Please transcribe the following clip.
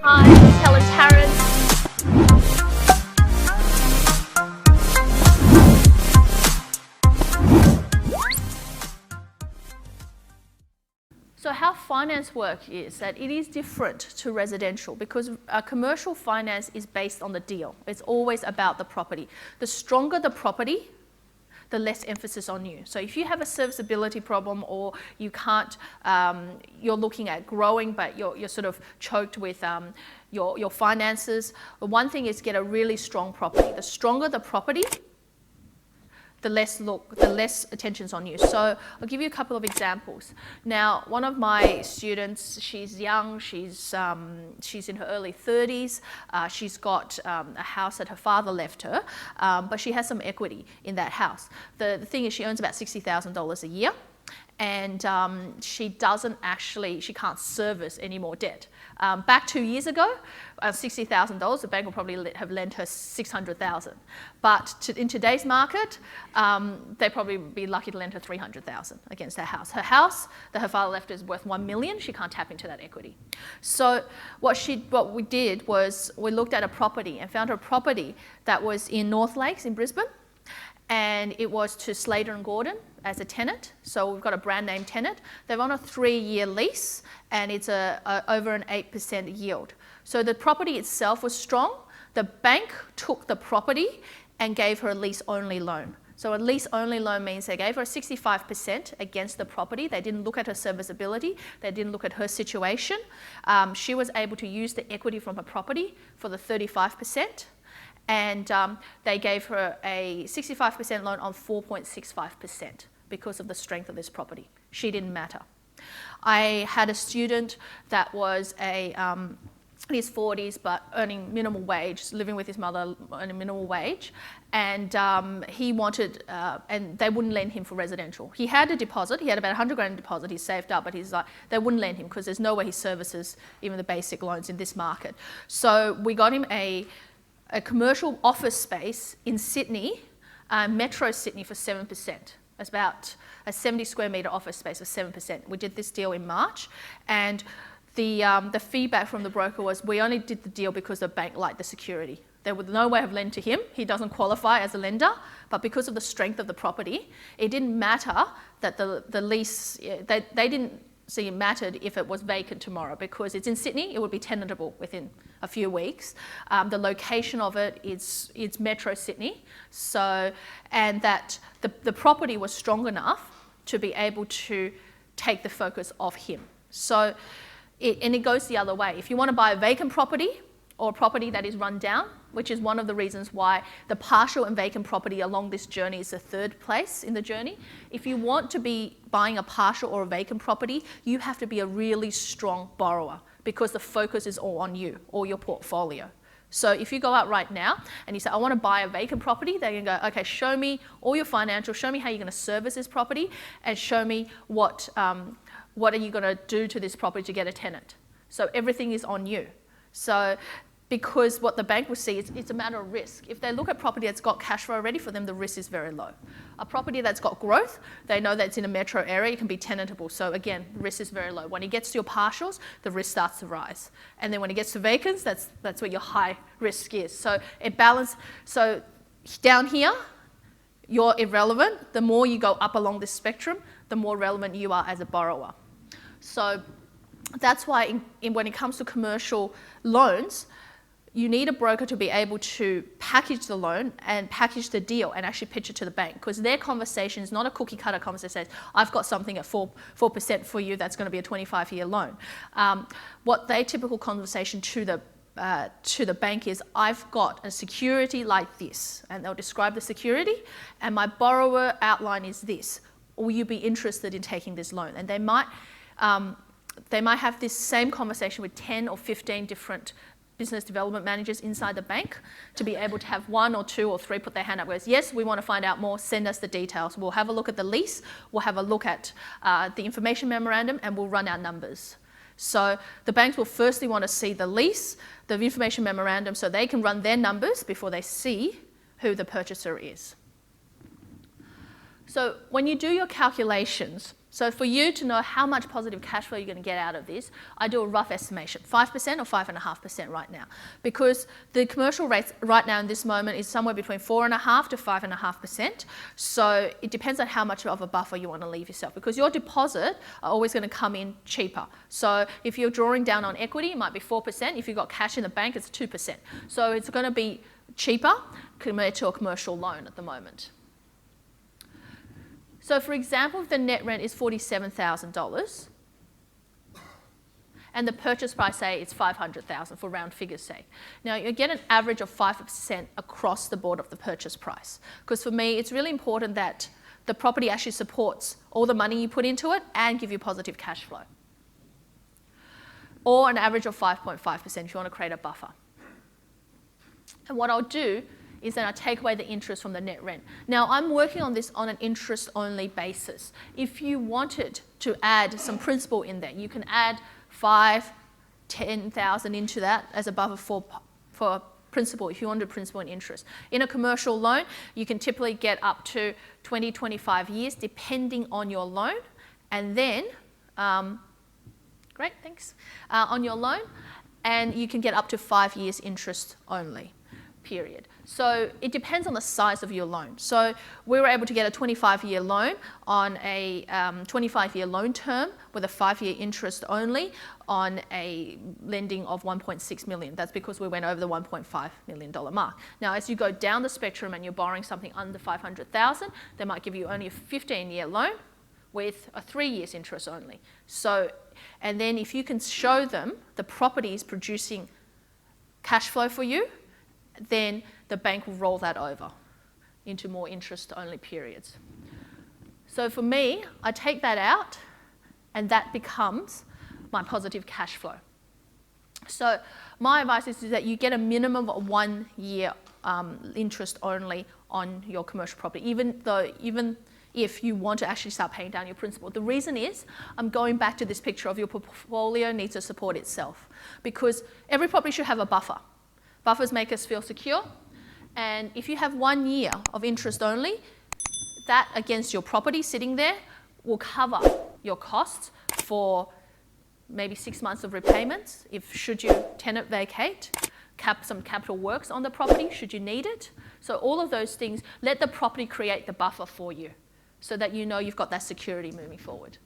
Hi, it's Helen Tarrant. So how finance work is that it is different to residential because commercial finance is based on the deal. It's always about the property. The stronger the property, the less emphasis on you. So if you have a serviceability problem or you can't, you're looking at growing but you're sort of choked with your finances, one thing is get a really strong property. The stronger the property, the less attention's on you. So I'll give you a couple of examples. Now, one of my students, she's young, she's in her early 30s. She's got a house that her father left her, but she has some equity in that house. The thing is she earns about $60,000 a year. And she can't service any more debt. Back 2 years ago, $60,000, the bank will probably have lent her $600,000. But in today's market, they'd probably be lucky to lend her $300,000 against her house. Her house that her father left is worth $1 million. She can't tap into that equity. So what we did was we looked at a property and found a property that was in North Lakes in Brisbane. And it was to Slater & Gordon as a tenant. So we've got a brand name tenant. They're on a 3-year lease and it's over an 8% yield. So the property itself was strong. The bank took the property and gave her a lease-only loan. So a lease-only loan means they gave her 65% against the property. They didn't look at her serviceability. They didn't look at her situation. She was able to use the equity from her property for the 35%. And they gave her a 65% loan on 4.65% because of the strength of this property. She didn't matter. I had a student that was in his 40s but earning minimal wage, living with his mother earning minimal wage, and he wanted, and they wouldn't lend him for residential. He had a deposit, he had about $100,000 in deposit, he saved up, but he's like, they wouldn't lend him because there's no way he services even the basic loans in this market. So we got him a commercial office space in Sydney, Metro Sydney, for 7%. It's about a 70 square metre office space of 7%. We did this deal in March, and the feedback from the broker was we only did the deal because the bank liked the security. There was no way of lending to him. He doesn't qualify as a lender, but because of the strength of the property, it didn't matter that the lease, they didn't see it mattered if it was vacant tomorrow because it's in Sydney, it would be tenantable within a few weeks. The location of it is Metro Sydney, so, and that the property was strong enough to be able to take the focus off him. So, it goes the other way. If you want to buy a vacant property or a property that is run down, which is one of the reasons why the partial and vacant property along this journey is the third place in the journey. If you want to be buying a partial or a vacant property, you have to be a really strong borrower because the focus is all on you or your portfolio. So if you go out right now and you say, I want to buy a vacant property, they're going to go, okay, show me all your financials, show me how you're going to service this property, and show me what are you going to do to this property to get a tenant. So everything is on you. So because what the bank will see is it's a matter of risk. If they look at property that's got cash flow already, for them the risk is very low. A property that's got growth, they know that it's in a metro area, it can be tenantable. So again, risk is very low. When it gets to your partials, the risk starts to rise. And then when it gets to vacants, that's where your high risk is. So it balances. So down here, you're irrelevant. The more you go up along this spectrum, the more relevant you are as a borrower. So that's why when it comes to commercial loans, you need a broker to be able to package the loan and package the deal and actually pitch it to the bank because their conversation is not a cookie cutter conversation that says, I've got something at 4% for you that's going to be a 25-year loan. What their typical conversation to the bank is, I've got a security like this, and they'll describe the security, and my borrower outline is this. Will you be interested in taking this loan? And they might have this same conversation with 10 or 15 different business development managers inside the bank to be able to have 1 or 2 or 3 put their hand up and goes, yes, we want to find out more, send us the details. We'll have a look at the lease, we'll have a look at the information memorandum, and we'll run our numbers. So the banks will firstly want to see the lease, the information memorandum, so they can run their numbers before they see who the purchaser is. So when you do your calculations, so for you to know how much positive cash flow you're going to get out of this, I do a rough estimation, 5% or 5.5% right now. Because the commercial rates right now in this moment is somewhere between 4.5% to 5.5%. So it depends on how much of a buffer you want to leave yourself, because your deposit are always going to come in cheaper. So if you're drawing down on equity, it might be 4%. If you've got cash in the bank, it's 2%. So it's going to be cheaper compared to a commercial loan at the moment. So for example, if the net rent is $47,000 and the purchase price, say, is $500,000 for round figures sake. Now you get an average of 5% across the board of the purchase price. Because for me, it's really important that the property actually supports all the money you put into it and give you positive cash flow. Or an average of 5.5% if you want to create a buffer. And what I'll do is then I take away the interest from the net rent. Now I'm working on this on an interest-only basis. If you wanted to add some principal in there, you can add 5, 10,000 into that as a buffer for principal, if you wanted principal and interest. In a commercial loan, you can typically get up to 20, 25 years depending on your loan. And then, great, thanks, on your loan, and you can get up to 5 years interest only. Period. So it depends on the size of your loan. So we were able to get a 25-year loan on a 25-year loan term with a 5-year interest only on a lending of $1.6 million. That's because we went over the $1.5 million mark. Now, as you go down the spectrum and you're borrowing something under $500,000, they might give you only a 15-year loan with a 3 years interest only. So, and then if you can show them the property is producing cash flow for you, then the bank will roll that over into more interest-only periods. So for me, I take that out, and that becomes my positive cash flow. So my advice is that you get a minimum of 1 year interest only on your commercial property, even if you want to actually start paying down your principal. The reason is, I'm going back to this picture of your portfolio needs to support itself, because every property should have a buffer. Buffers make us feel secure, and if you have 1 year of interest only, that against your property sitting there will cover your costs for maybe 6 months of repayments, should your tenant vacate, some capital works on the property should you need it. So all of those things, let the property create the buffer for you so that you know you've got that security moving forward.